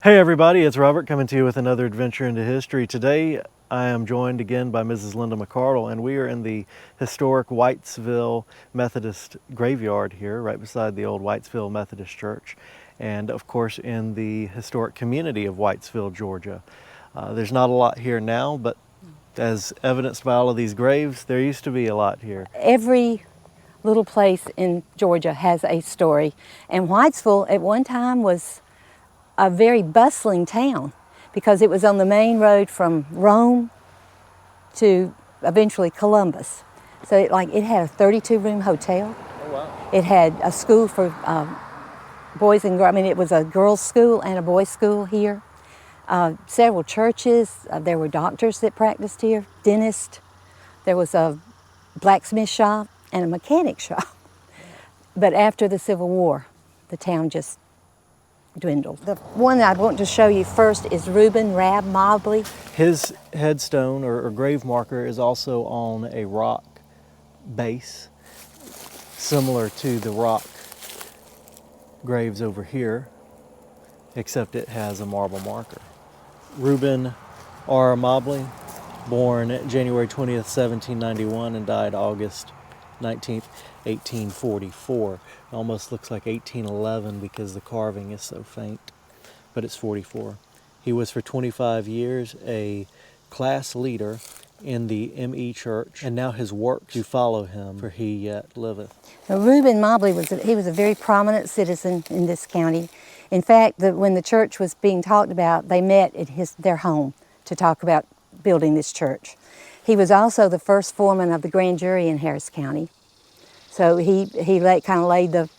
Hey everybody, it's Robert coming to you with another adventure into history. Today I am joined again by Mrs. Linda McCardle, and we are in the historic Whitesville Methodist graveyard here, right beside the old Whitesville Methodist Church, and of course in the historic community of Whitesville, Georgia. There's not a lot here now, but as evidenced by all of these graves, there used to be a lot here. Every little place in Georgia has a story, and Whitesville at one time was a very bustling town because it was on the main road from Rome to eventually Columbus. So it had a 32-room hotel. Oh wow. It had a school for boys and girls. I mean, it was a girls' school and a boys' school here. Several churches. There were doctors that practiced here, dentists. There was a blacksmith shop and a mechanic shop. But after the Civil War, the town just dwindled. The one I want to show you first is Reuben Rab Mobley. His headstone or grave marker is also on a rock base, similar to the rock graves over here, except it has a marble marker. Reuben R. Mobley, born January 20th, 1791 and died August 19th, 1844. It almost looks like 1811 because the carving is so faint, but it's 44. He was for 25 years a class leader in the M.E. Church, and now his works do follow him, for he yet liveth. Now, Reuben Mobley was a very prominent citizen in this county. In fact, when the church was being talked about, they met at their home to talk about building this church. He was also the first foreman of the grand jury in Harris County. So he kind of laid the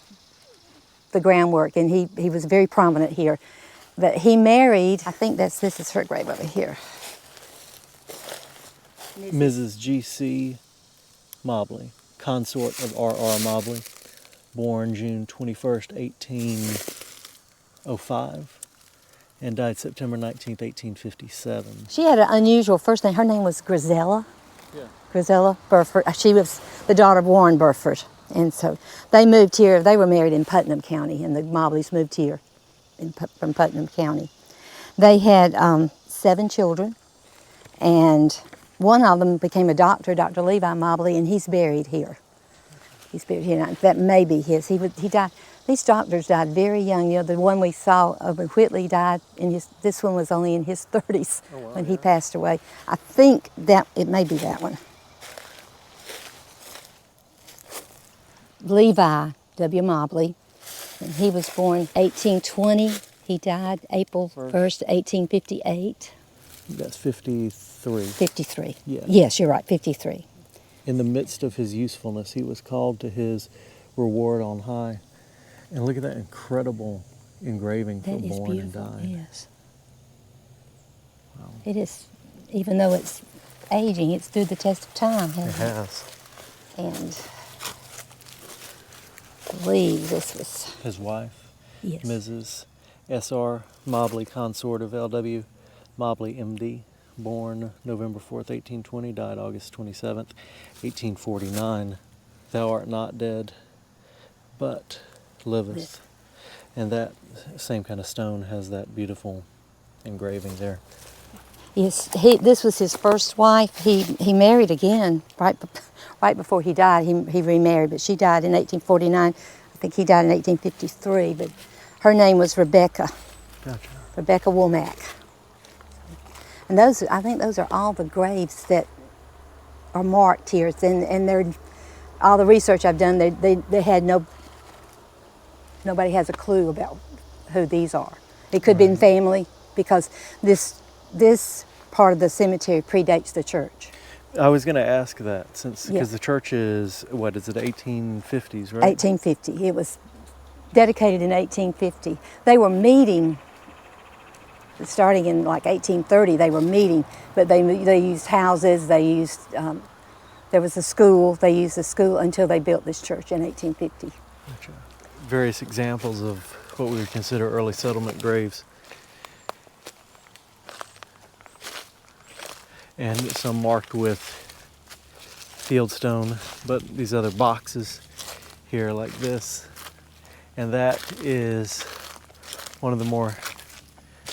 groundwork, and he was very prominent here. But he married, I think this is her grave over here. Mrs. G.C. Mobley, consort of R.R. Mobley, born June 21st, 1805, and died September 19th, 1857. She had an unusual first name. Her name was Grisella. Yeah. Grisella Burford. She was the daughter of Warren Burford. And so they moved here. They were married in Putnam County, and the Mobleys moved here from Putnam County. They had 7 children, and one of them became a doctor, Dr. Levi Mobley, and he's buried here. He's buried here. Now, that may be his. He died. These doctors died very young. You know, the one we saw over Whitley died this one was only in his 30s when he passed away. I think that it may be that one. Levi W. Mobley, and he was born 1820. He died April 1st, 1858. That's 53. 53. Yeah. Yes, you're right, 53. In the midst of his usefulness, he was called to his reward on high. And look at that incredible engraving for That is born beautiful. and died. Yes. Wow. It is, even though it's aging, it's stood the test of time, hasn't It has. And I believe this was, His wife, yes. Mrs. S.R. Mobley, consort of L.W. Mobley, M.D., born November 4th, 1820, died August 27th, 1849. Thou art not dead, but livest. And that same kind of stone has that beautiful engraving there. Yes, this was his first wife. He married again right before he died. He remarried, but she died in 1849. I think he died in 1853, but her name was Rebecca. Gotcha. Rebecca Womack. And I think those are all the graves that are marked here. And they're, all the research I've done, they had nobody has a clue about who these are. It could have been family, because this part of the cemetery predates the church. I was going to ask that, because Yeah. the church is, what is it, 1850s, right? 1850. It was dedicated in 1850. They were meeting, starting in like 1830, they were meeting, but they used houses, they used, there was a school, they used the school until they built this church in 1850. Gotcha. Various examples of what we would consider early settlement graves. And some marked with fieldstone, but these other boxes here like this. And that is one of the more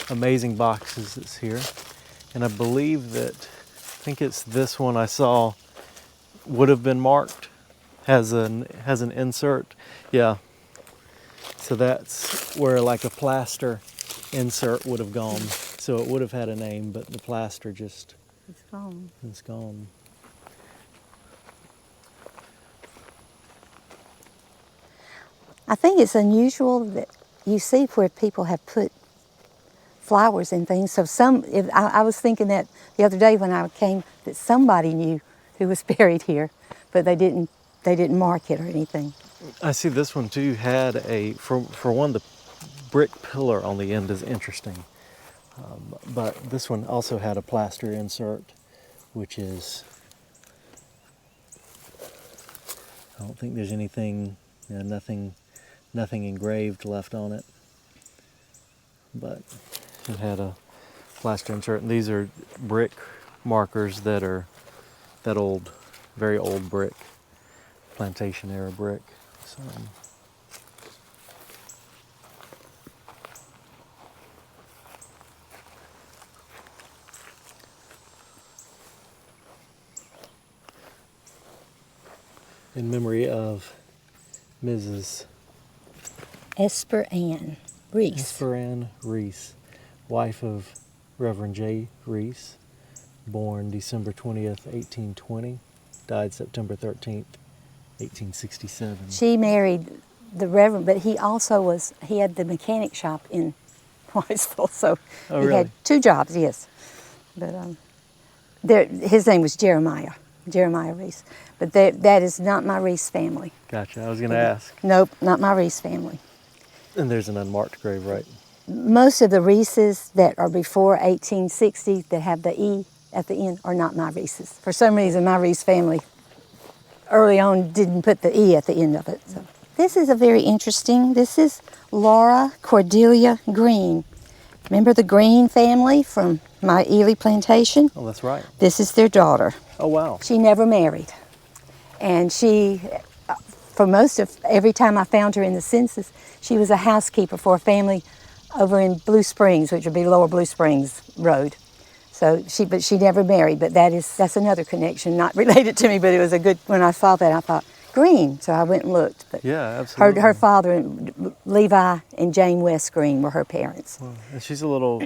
amazing boxes that's here. And I believe that, I think it's this one I saw, would have been marked, has an insert. Yeah. So that's where like a plaster insert would have gone. So it would have had a name, but the plaster just, It's gone. it's gone. I think it's unusual that you see where people have put flowers and things. So I was thinking that the other day when I came, that somebody knew who was buried here, but they didn't mark it or anything. I see this one too had for one, the brick pillar on the end is interesting. But this one also had a plaster insert, which is, I don't think there's anything, nothing engraved left on it. But it had a plaster insert, and these are brick markers that are that old, very old brick, plantation era brick. So, in memory of Mrs. Esper Ann Reese. Esper Ann Reese, wife of Reverend J. Reese, born December 20th, 1820, died September 13th, 1867. She married the Reverend, but he had the mechanic shop in Whitesville, so Oh, he really? had two jobs, yes. But his name was Jeremiah Reese. But that is not my Reese family. Gotcha. I was going to ask. Nope, not my Reese family. And there's an unmarked grave, right? Most of the Reeses that are before 1860 that have the E at the end are not my Reeses. For some reason, my Reese family early on didn't put the E at the end of it. So. This is a very interesting, this is Laura Cordelia Green. Remember the Green family from my Ely plantation? Oh, that's right. This is their daughter. Oh, wow. She never married. And she, for most of, every time I found her in the census, she was a housekeeper for a family over in Blue Springs, which would be Lower Blue Springs Road. So but she never married, but that's another connection, not related to me, but it was a good, when I saw that, I thought, Green, so I went and looked. But yeah, absolutely. Her father, Levi and Jane West Green, were her parents. Well, and she's a little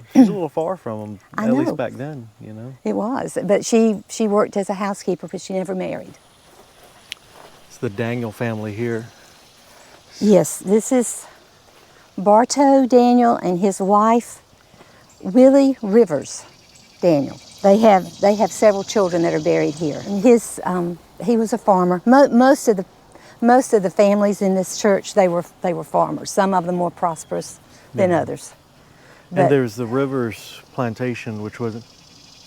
far from them, I at know. least back then, you know. It was, but she worked as a housekeeper, but she never married. It's the Daniel family here. Yes, this is Bartow Daniel and his wife, Willie Rivers Daniel. They have several children that are buried here. And he was a farmer. Most of the families in this church, they were farmers. Some of them more prosperous than others. But, and there's the Rivers plantation, which wasn't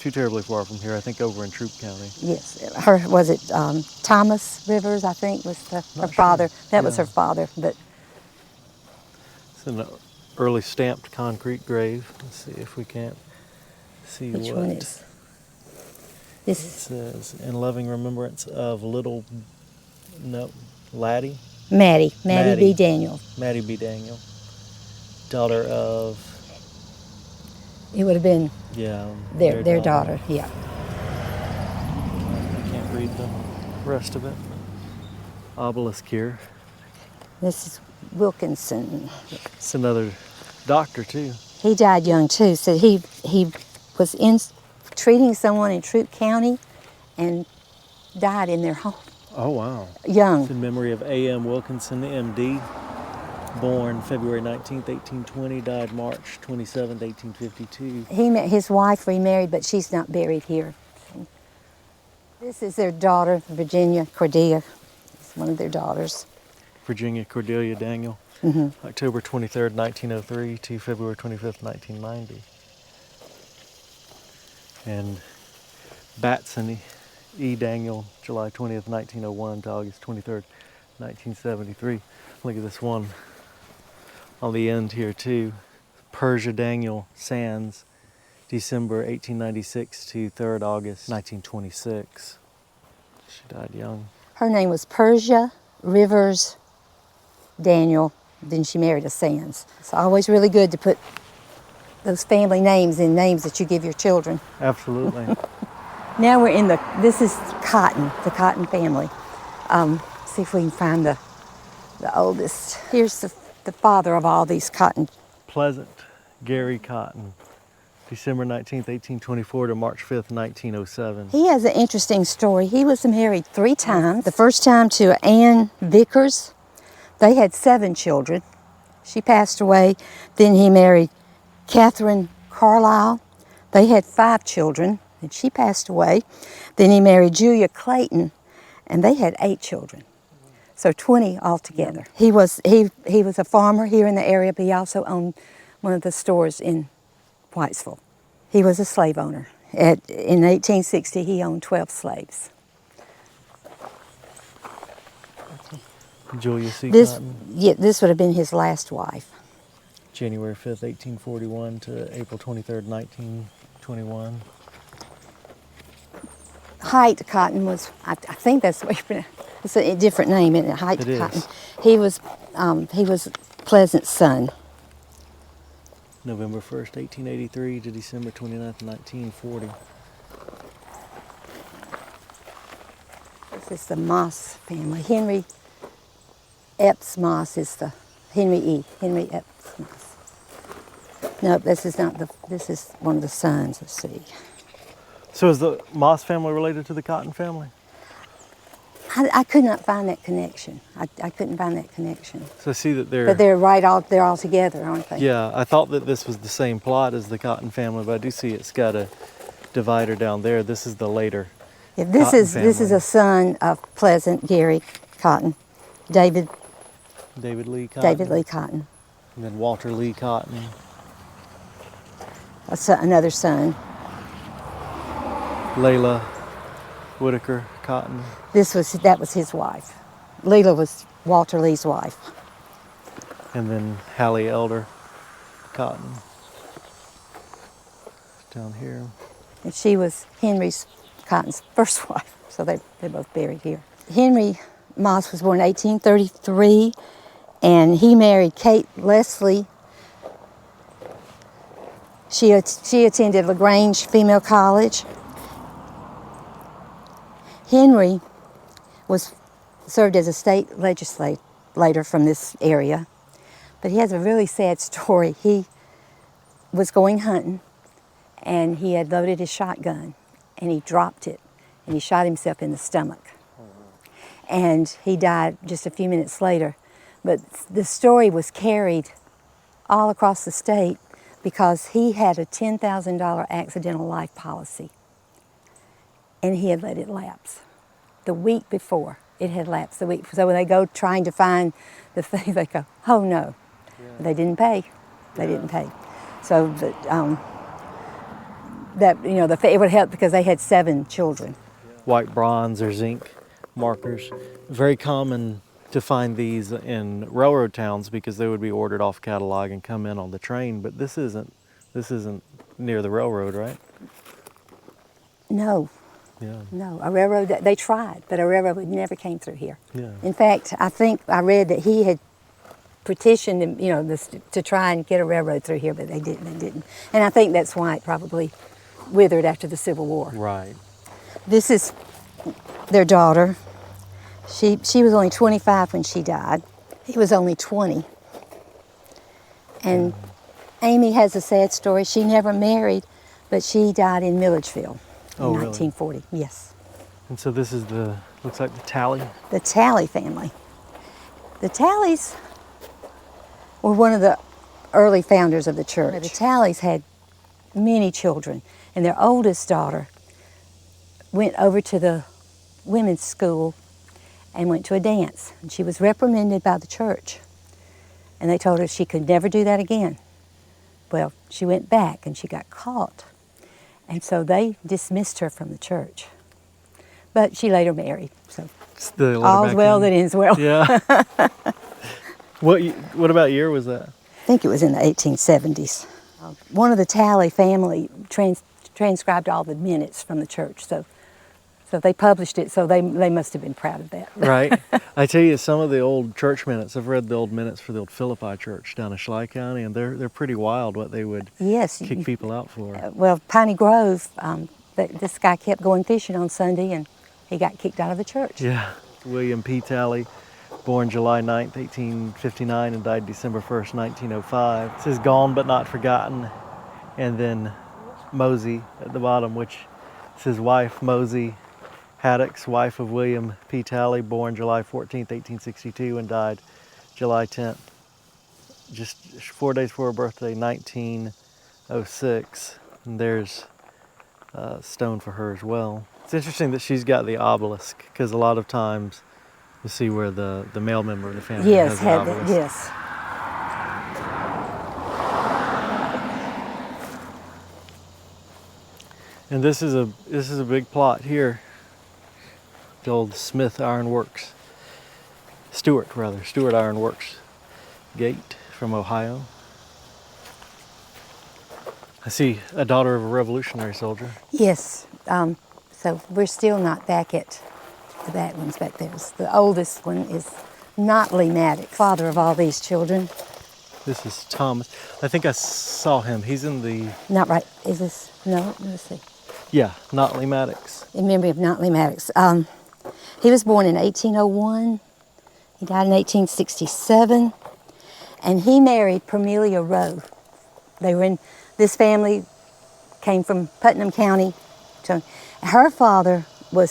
too terribly far from here, I think over in Troup County. Yes, Thomas Rivers, I think, was her father. That was her father. But it's an early stamped concrete grave. Let's see if we can't see which what one is? it says. In loving remembrance of Laddie Maddie B. Daniel. Maddie B. Daniel, daughter of. It would have been their daughter. Yeah. I can't read the rest of it. Obelisk here. This is Wilkinson. It's another doctor too. He died young too. So he was treating someone in Troup County and died in their home. Oh, wow. Young. It's in memory of A.M. Wilkinson, M.D., born February 19th, 1820, died March 27th, 1852. He met his wife, remarried, but she's not buried here. This is their daughter, Virginia Cordelia. It's one of their daughters. Virginia Cordelia Daniel, October 23rd, 1903 to February 25th, 1990. And Batson E. Daniel, July 20th, 1901 to August 23rd, 1973. Look at this one on the end here too. Persia Daniel Sands, December 1896 to 3rd August 1926. She died young. Her name was Persia Rivers Daniel. Then she married a Sands. It's always really good to put those family names and names that you give your children. Absolutely. Now we're in this is Cotton, the Cotton family. See if we can find the oldest. Here's the father of all these Cotton. Pleasant Gary Cotton, December 19th, 1824 to March 5th, 1907. He has an interesting story. He was married 3 times. The first time to Ann Vickers. They had 7 children. She passed away. Then he married Catherine Carlisle. They had 5 children, and she passed away. Then he married Julia Clayton, and they had 8 children. So 20 altogether. He was a farmer here in the area, but he also owned one of the stores in Whitesville. He was a slave owner. In 1860, he owned 12 slaves. Julia C. Cotton. Yeah, this would have been his last wife. January 5th, 1841 to April 23rd, 1921. Height Cotton was, I think that's the way you pronounce it. It's a different name, isn't it? Height Cotton. He was Pleasant's son. November 1st, 1883 to December 29th, 1940. This is the Moss family. Henry Epps Moss is the Henry Epps Moss. No, this is not this is one of the sons. Let's see. So is the Moss family related to the Cotton family? I could not find that connection. I couldn't find that connection. So I see that they're... But they're all together, aren't they? Yeah, I thought that this was the same plot as the Cotton family, but I do see it's got a divider down there. This is the later Yeah, this Cotton is family. a son of Pleasant Gary Cotton, David Lee Cotton. David Lee Cotton. And then Walter Lee Cotton. Another son. Layla Whitaker Cotton. That was his wife. Leela was Walter Lee's wife. And then Hallie Elder Cotton. Down here. And she was Henry Cotton's first wife, so they're both buried here. Henry Moss was born in 1833, and he married Kate Leslie. She attended LaGrange Female College. Henry served as a state legislator from this area, but he has a really sad story. He was going hunting, and he had loaded his shotgun, and he dropped it, and he shot himself in the stomach. And he died just a few minutes later. But the story was carried all across the state because he had a $10,000 accidental life policy, and he had let it lapse. The week before, it had lapsed the week. So when they go trying to find the thing, they go, oh no. Yeah. They didn't pay. They didn't pay. So it would help because they had 7 children. White bronze or zinc markers. Very common to find these in railroad towns because they would be ordered off catalog and come in on the train, but this isn't near the railroad, right? No. Yeah. No, a railroad, they tried, but a railroad never came through here. Yeah. In fact, I think I read that he had petitioned, to try and get a railroad through here, but they didn't. And I think that's why it probably withered after the Civil War. Right. This is their daughter. She was only 25 when she died. He was only 20. And Amy has a sad story. She never married, but she died in Milledgeville in 1940. Really? Yes. And so this is looks like the Talley? The Talley family. The Talleys were one of the early founders of the church. The Talleys had many children, and their oldest daughter went over to the women's school and went to a dance. And she was reprimanded by the church. And they told her she could never do that again. Well, she went back and she got caught. And so they dismissed her from the church. But she later married. So all's well that ends well. Yeah. What about year was that? I think it was in the 1870s. One of the Talley family transcribed all the minutes from the church. So So they published it, so they must have been proud of that. Right. I tell you, some of the old church minutes, I've read the old minutes for the old Philippi church down in Schley County, and they're pretty wild what they would Yes. kick people out for. Well, Piney Grove, this guy kept going fishing on Sunday, and he got kicked out of the church. Yeah. William P. Talley, born July 9th, 1859, and died December 1st, 1905. It says gone but not forgotten. And then Mosey at the bottom, which says wife, Mosey Maddox, wife of William P. Talley, born July 14th, 1862, and died July 10th. Just 4 days before her birthday, 1906. And there's a stone for her as well. It's interesting that she's got the obelisk, because a lot of times you see where the male member of the family has the obelisk. Yes. And this is a big plot here. The old Smith Iron Works, Stewart Iron Works gate from Ohio. I see a daughter of a Revolutionary soldier. Yes. So we're still not back at the back ones back there. The oldest one is Notley Maddox, father of all these children. This is Thomas. I think I saw him. He's in the... Not right. Is this? No, let's see. Yeah, Notley Maddox. In memory of Notley Maddox. He was born in 1801. He died in 1867. And he married Permelia Rowe. They were in... This family came from Putnam County. Her father was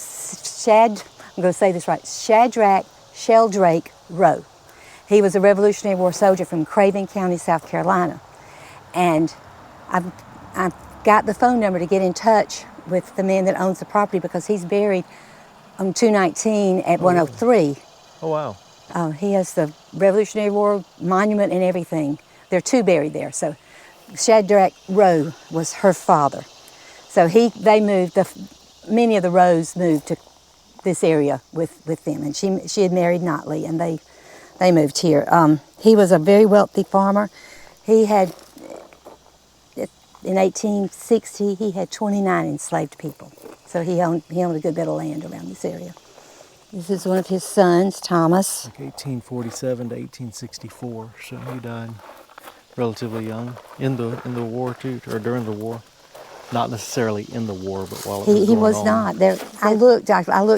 Shadrach Sheldrake Rowe. He was a Revolutionary War soldier from Craven County, South Carolina. And I've got the phone number to get in touch with the man that owns the property, because he's buried on 219 at 103. Oh, wow. He has the Revolutionary War monument and everything. There are two buried there. So Shadrach Rowe was her father. So they moved, many of the Rowes moved to this area with them. And she had married Notley, and they moved here. He was a very wealthy farmer. He had, in 1860, he had 29 enslaved people. So he owned a good bit of land around this area. This is one of his sons, Thomas. Like 1847 to 1864, so he died relatively young in the war too, or during the war. Not necessarily in the war, but while it was going on. He was not. I looked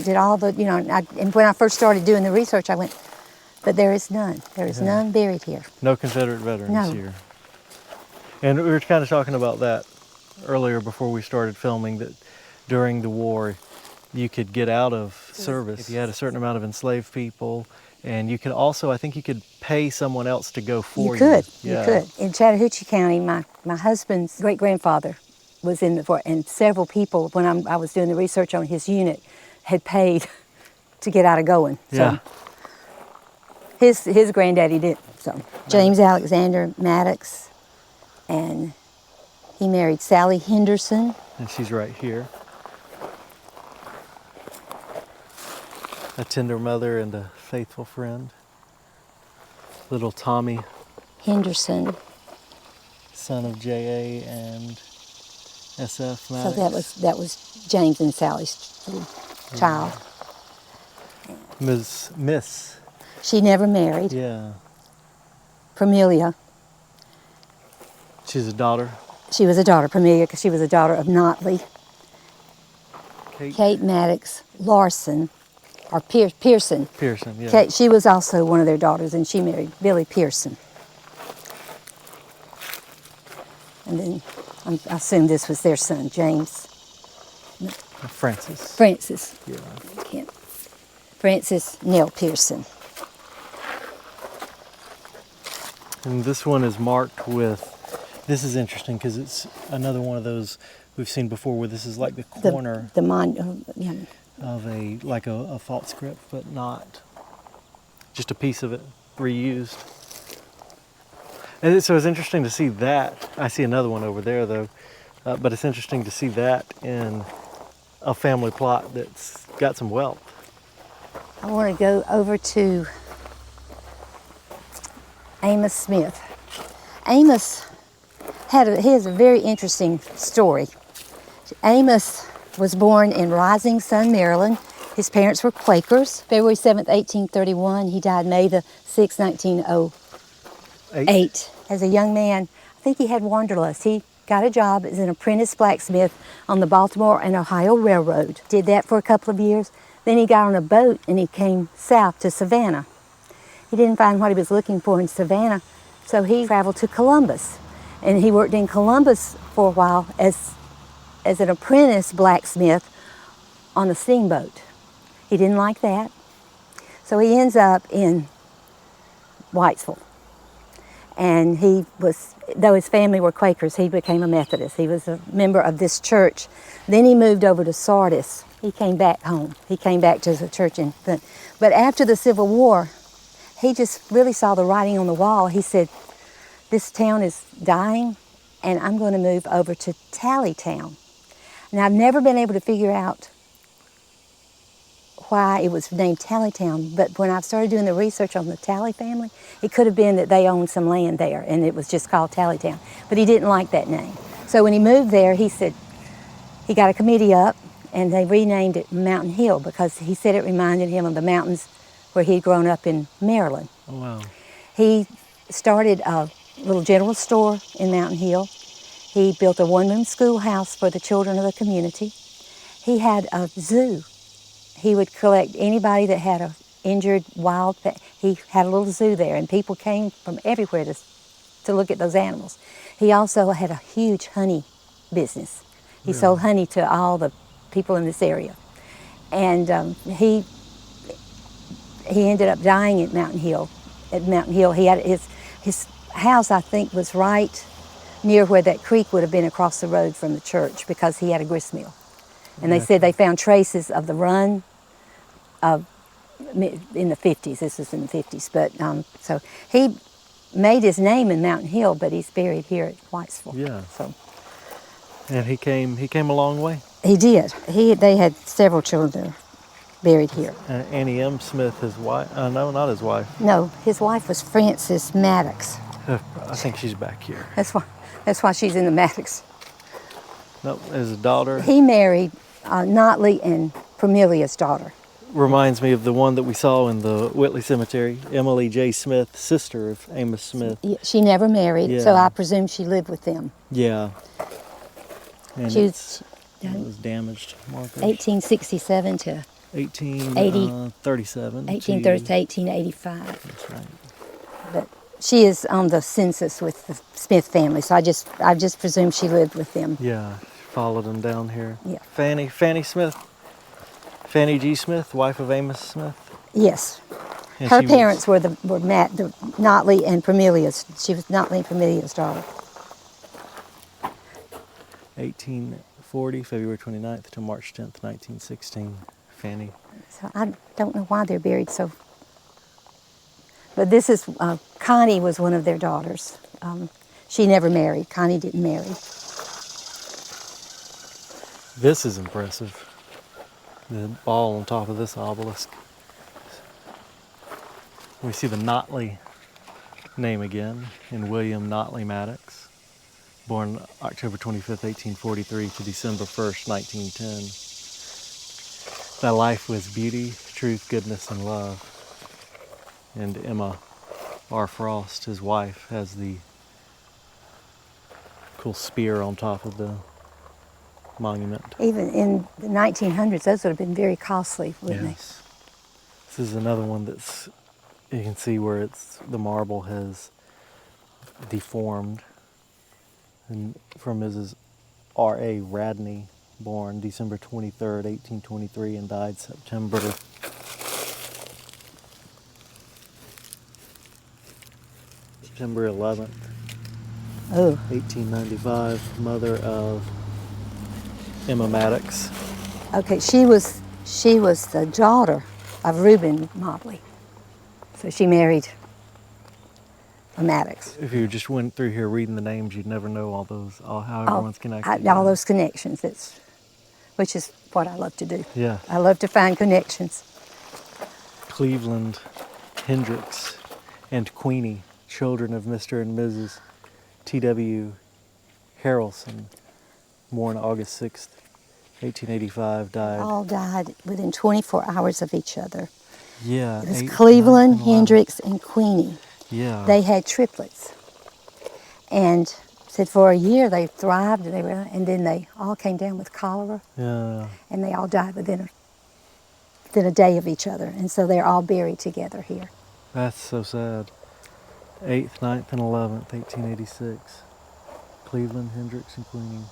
at all the, and when I first started doing the research, I went, but there is none. There is none buried here. No Confederate veterans here. And we were kind of talking about that earlier before we started filming, that during the war, you could get out of service if you had a certain amount of enslaved people. And you could also, I think you could pay someone else to go for you. You could. In Chattahoochee County, my husband's great-grandfather was in the war, and several people, when I was doing the research on his unit, had paid to get out of going. So his granddaddy did. So James Alexander Maddox, and he married Sally Henderson. And she's right here. A tender mother and a faithful friend. Little Tommy Henderson. Son of J.A. and S.F. Maddox. So that was James and Sally's little child. Miss. She never married. Yeah. Permelia. She's a daughter. She was a daughter, Permelia, because she was a daughter of Notley. Kate Maddox Larson, or Pearson. Pearson, yeah. Kate, she was also one of their daughters, and she married Billy Pearson. And then I assume this was their son, James. Francis. Yeah. Francis Nell Pearson. And this one is marked with, this is interesting because it's another one of those we've seen before where this is like the corner of a font script, but not just a piece of it reused. And so it's interesting to see that. I see another one over there though, but it's interesting to see that in a family plot that's got some wealth. I want to go over to Amos Smith. Amos has a very interesting story. Amos was born in Rising Sun, Maryland. His parents were Quakers. February 7th, 1831. He died May the 6th, 1908. As a young man, I think he had wanderlust. He got a job as an apprentice blacksmith on the Baltimore and Ohio Railroad. Did that for a couple of years. Then he got on a boat and he came south to Savannah. He didn't find what he was looking for in Savannah, so he traveled to Columbus. And he worked in Columbus for a while as an apprentice blacksmith on a steamboat. He didn't like that, so he ends up in Whitesville. And he was, though his family were Quakers, he became a Methodist. He was a member of this church. Then he moved over to Sardis. He came back home. He came back to the church in Flint. But after the Civil War, he just really saw the writing on the wall. He said, this town is dying, and I'm going to move over to Talley town. Now, I've never been able to figure out why it was named Talley town, but when I started doing the research on the Talley family, it could have been that they owned some land there, and it was just called Talley town. But he didn't like that name. So when he moved there, he said, he got a committee up, and they renamed it Mountain Hill because he said it reminded him of the mountains where he'd grown up in Maryland. Oh, wow. He started a little general store in Mountain Hill. He built a one-room schoolhouse for the children of the community. He had a zoo. He would collect anybody that had a injured wild pet. He had a little zoo there, and people came from everywhere to look at those animals. He also had a huge honey business. He sold honey to all the people in this area. And he ended up dying at Mountain Hill. He had his house, I think, was right near where that creek would have been across the road from the church because he had a grist mill. And they said they found traces of the run in the 50s. This was in the 50s. But so he made his name in Mountain Hill, but he's buried here at Whitesville. Yeah. So. And he came a long way. He did. They had several children buried here. Annie M. Smith, his wife. No, not his wife. No, his wife was Frances Maddox. I think she's back here. That's why she's in the Maddox. No, his daughter. He married Notley and Premilia's daughter. Reminds me of the one that we saw in the Whitley Cemetery, Emily J. Smith, sister of Amos Smith. She never married, so I presume she lived with them. Yeah. And it was damaged markers. 1867 to 1837. 1830 to 1885. That's right. But she is on the census with the Smith family, so I just presume she lived with them. Yeah, followed them down here. Yeah. Fanny Smith, Fanny G. Smith, wife of Amos Smith. Yes. And her parents were Notley and Premilia's. She was Notley and Premilia's daughter. 1840, February 29th to March 10th, 1916. Fanny. So I don't know why they're buried so. But this is, Connie was one of their daughters. She never married. Connie didn't marry. This is impressive. The ball on top of this obelisk. We see the Notley name again in William Notley Maddox, born October 25th, 1843 to December 1st, 1910. Thy life was beauty, truth, goodness, and love. And Emma R. Frost, his wife, has the cool spear on top of the monument. Even in the 1900s, those would have been very costly, wouldn't they? This is another one that's, you can see where the marble has deformed. And from Mrs. R.A. Radney, born December 23rd, 1823, and died September 11th, 1895, mother of Emma Maddox. Okay, she was the daughter of Reuben Mobley. So she married a Maddox. If you just went through here reading the names, you'd never know how everyone's connected. All those connections, which is what I love to do. Yeah. I love to find connections. Cleveland, Hendricks, and Queenie, children of Mr. and Mrs. T.W. Haroldson, born August 6th, 1885 died. All died within 24 hours of each other. Yeah. It was 8th, Cleveland, 9th, and 11th. Hendricks, and Queenie. Yeah. They had triplets. And said for a year they thrived, and then they all came down with cholera, Yeah. and they all died within a day of each other. And so they're all buried together here. That's so sad. 8th, 9th, and 11th, 1886. Cleveland, Hendricks, and Queenie.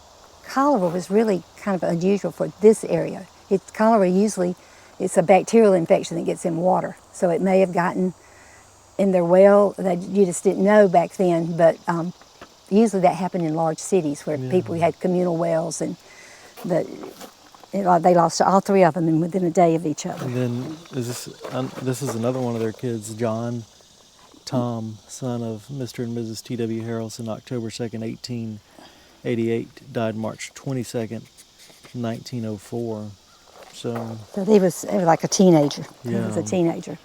Cholera was really kind of unusual for this area. Cholera usually, it's a bacterial infection that gets in water. So it may have gotten in their well, you just didn't know back then, but usually that happened in large cities where people had communal wells, and they lost all three of them within a day of each other. And then this is another one of their kids, John Tom, son of Mr. and Mrs. T.W. Haroldson, October 2nd, 1888, died March 22nd, 1904. So he was like a teenager. He Yeah. was a teenager.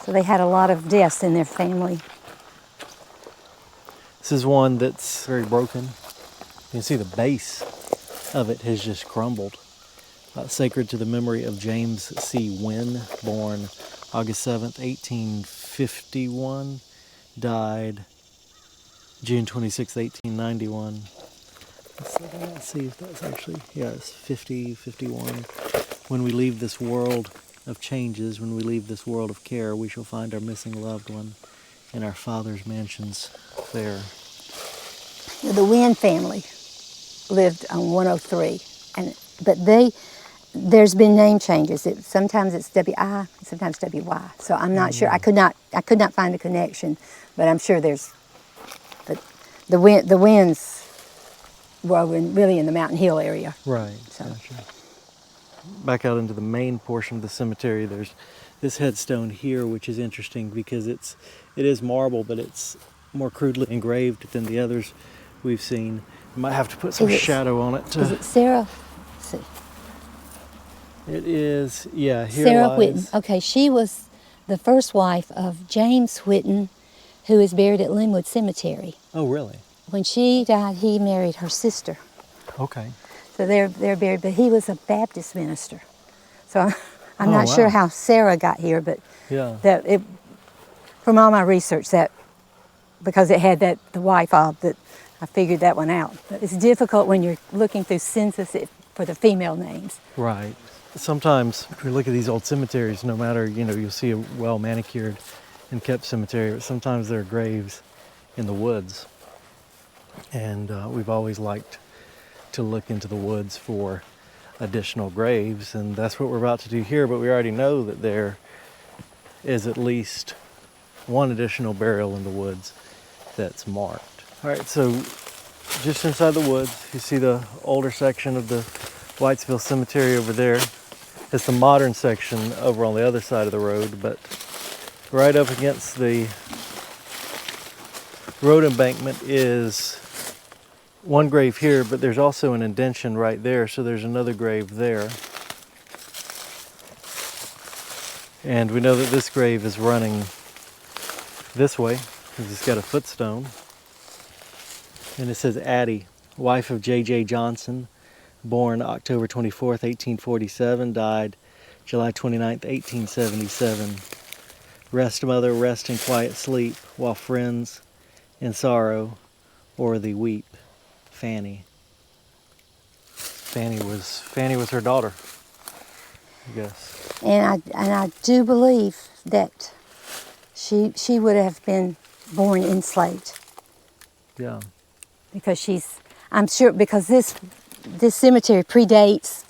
So they had a lot of deaths in their family. This is one that's very broken. You can see the base of it has just crumbled. Sacred to the memory of James C. Wynn, born August 7th, 1851, died June 26th, 1891. Let's see if that's actually, it's 51. When we leave this world of changes, when we leave this world of care, we shall find our missing loved one in our Father's mansions fair. The Wynn family lived on 103, but there's been name changes. Sometimes it's W.I., sometimes W.Y. So I'm not sure. I could not find a connection, but I'm sure there's. But the Wynns were really in the Mountain Hill area. Right. So. Gotcha. Back out into the main portion of the cemetery, there's this headstone here, which is interesting because it is marble, but it's more crudely engraved than the others we've seen. You might have to put some shadow on it. Is it Sarah? Let's see. It is, here Sarah lies. Whitten. Okay, she was the first wife of James Whitten, who is buried at Linwood Cemetery. Oh, really? When she died, he married her sister. Okay. So they're buried, but he was a Baptist minister. So I'm not sure how Sarah got here, but from all my research, because it had the wife of, that I figured that one out. But it's difficult when you're looking through census for the female names. Right. Sometimes if you look at these old cemeteries, no matter, you'll see a well manicured and kept cemetery, but sometimes there are graves in the woods. And we've always liked to look into the woods for additional graves, and that's what we're about to do here, but we already know that there is at least one additional burial in the woods that's marked. All right, so just inside the woods, you see the older section of the Whitesville Cemetery over there. It's the modern section over on the other side of the road, but right up against the road embankment is one grave here, but there's also an indention right there, so there's another grave there. And we know that this grave is running this way, because it's got a footstone. And it says Addie, wife of J.J. Johnson, born October 24th, 1847, died July 29th, 1877. Rest, mother, rest in quiet sleep, while friends in sorrow o'er thee weep. Fanny. Fanny was her daughter, I guess. And I do believe that she would have been born enslaved. Yeah. Because I'm sure, because this cemetery predates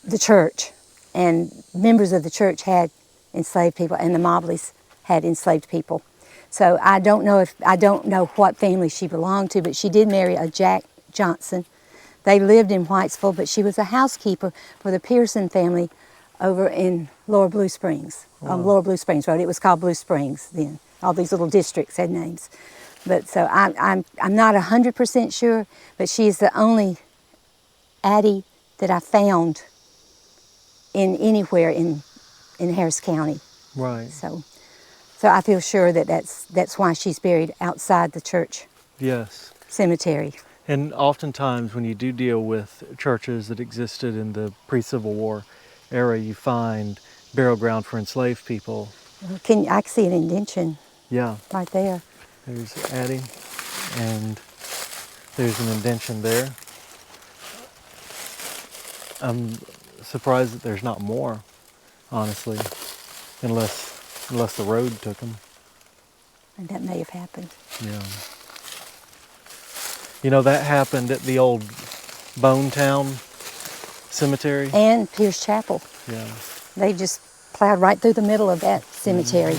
the church, and members of the church had enslaved people, and the Mobleys had enslaved people. So I don't know what family she belonged to, but she did marry a Jack Johnson. They lived in Whitesville, but she was a housekeeper for the Pearson family over in Lower Blue Springs, on Lower Blue Springs Road. It was called Blue Springs then. All these little districts had names. But so I'm not 100% sure, but she's the only Addie that I found anywhere in Harris County. Right. So I feel sure that that's why she's buried outside the church Yes. cemetery. And oftentimes when you do deal with churches that existed in the pre-Civil War era, you find burial ground for enslaved people. I can see an indention Yeah, right there. there's Addie, and there's an indention there. I'm surprised that there's not more, honestly, unless the road took them. And that may have happened. Yeah. You know, that happened at the old Bone Town Cemetery. And Pierce Chapel. Yeah. They just plowed right through the middle of that cemetery.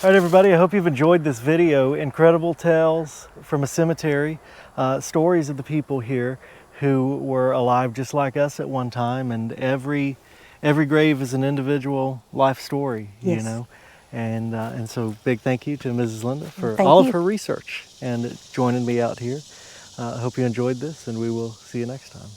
All right, everybody, I hope you've enjoyed this video. Incredible tales from a cemetery, stories of the people here who were alive just like us at one time, and every grave is an individual life story, Yes. you know. And so big thank you to Mrs. Linda for all of her research and joining me out here. I hope you enjoyed this, and we will see you next time.